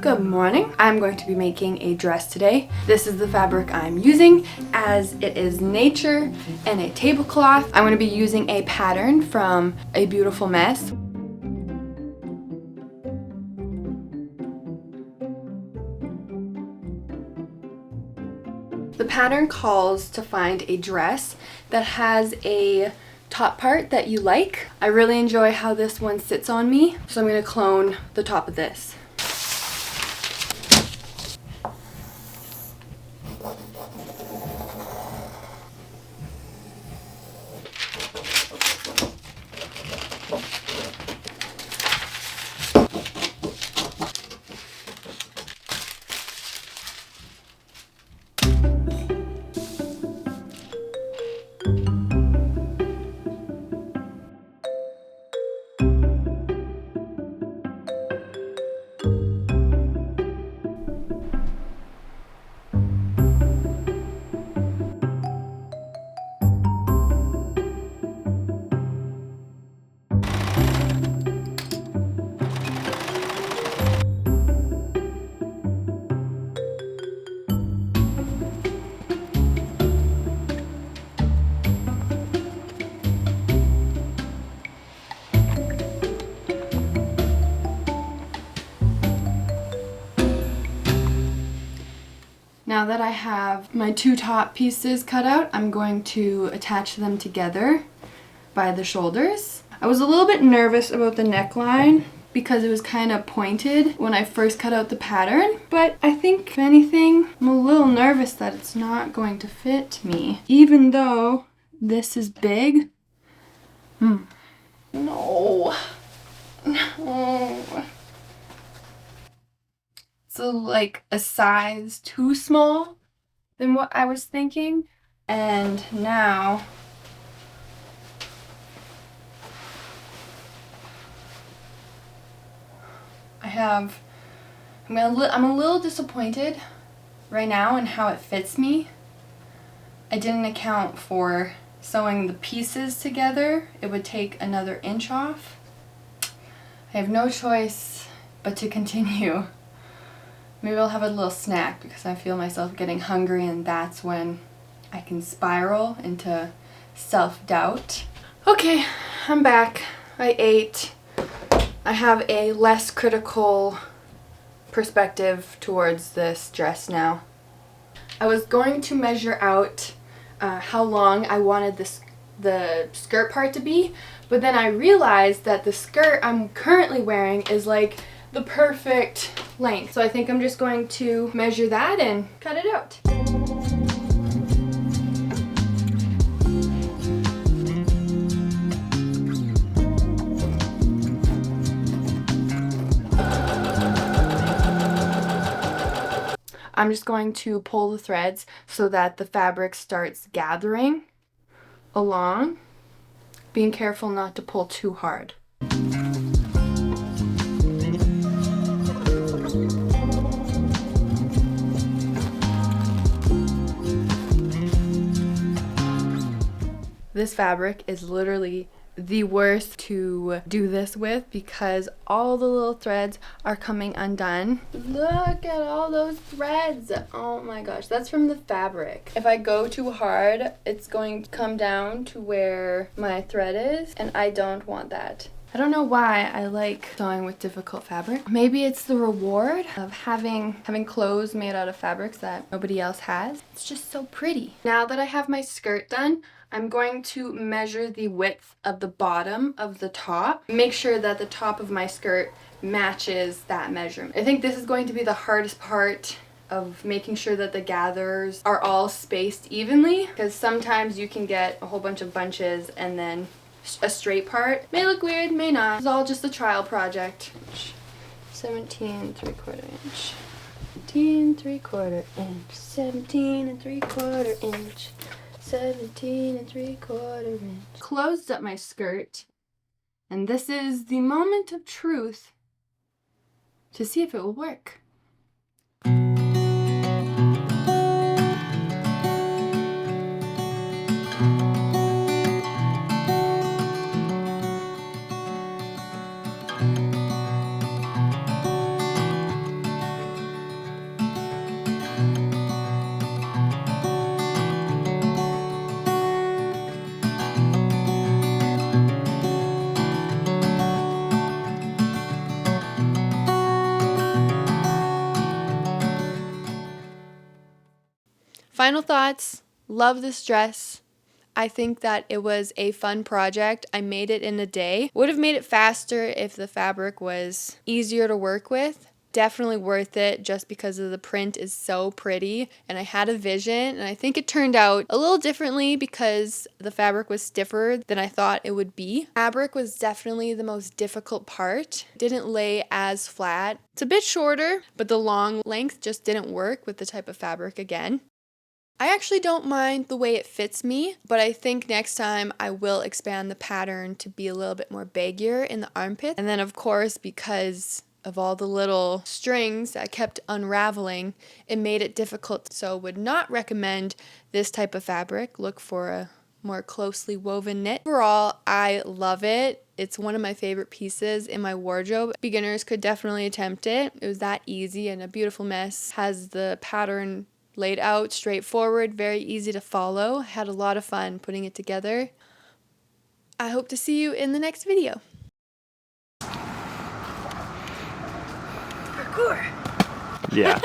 Good morning. I'm going to be making a dress today. This is the fabric I'm using, as it is nature and a tablecloth. I'm going to be using a pattern from A Beautiful Mess. The pattern calls to find a dress that has a top part that you like. I really enjoy how this one sits on me, so I'm going to clone the top of this. Now that I have my two top pieces cut out, I'm going to attach them together by the shoulders. I was a little bit nervous about the neckline because it was kind of pointed when I first cut out the pattern, but I think, if anything, I'm a little nervous that it's not going to fit me, even though this is big. No. So like a size too small than what I was thinking. And now I'm a little disappointed right now in how it fits me. I didn't account for sewing the pieces together. It would take another inch off. I have no choice but to continue. Maybe I'll have a little snack because I feel myself getting hungry, and that's when I can spiral into self-doubt. Okay, I'm back. I ate. I have a less critical perspective towards this dress now. I was going to measure out how long I wanted the skirt part to be, but then I realized that the skirt I'm currently wearing is like the perfect length. So I think I'm just going to measure that and cut it out. I'm just going to pull the threads so that the fabric starts gathering along, being careful not to pull too hard. This fabric is literally the worst to do this with because all the little threads are coming undone. Look at all those threads. Oh my gosh, that's from the fabric. If I go too hard, it's going to come down to where my thread is, and I don't want that. I don't know why I like sewing with difficult fabric. Maybe it's the reward of having clothes made out of fabrics that nobody else has. It's just so pretty. Now that I have my skirt done, I'm going to measure the width of the bottom of the top. Make sure that the top of my skirt matches that measurement. I think this is going to be the hardest part of making sure that the gathers are all spaced evenly, because sometimes you can get a whole bunch of bunches and then a straight part. May look weird, may not. It's all just a trial project. 17 3/4 inch. 17 3/4 inch. 17 3/4 inch. 17 3/4 inch. Closed up my skirt, and this is the moment of truth to see if it will work. Final thoughts. Love this dress. I think that it was a fun project. I made it in a day. Would have made it faster if the fabric was easier to work with. Definitely worth it just because of the print is so pretty, and I had a vision, and I think it turned out a little differently because the fabric was stiffer than I thought it would be. Fabric was definitely the most difficult part. It didn't lay as flat. It's a bit shorter, but the long length just didn't work with the type of fabric again. I actually don't mind the way it fits me, but I think next time I will expand the pattern to be a little bit more baggier in the armpit. And then of course, because of all the little strings that kept unraveling, it made it difficult. So would not recommend this type of fabric. Look for a more closely woven knit. Overall, I love it. It's one of my favorite pieces in my wardrobe. Beginners could definitely attempt it. It was that easy and a beautiful mess. Has the pattern laid out straightforward, very easy to follow. Had a lot of fun putting it together. I hope to see you in the next video. Yeah.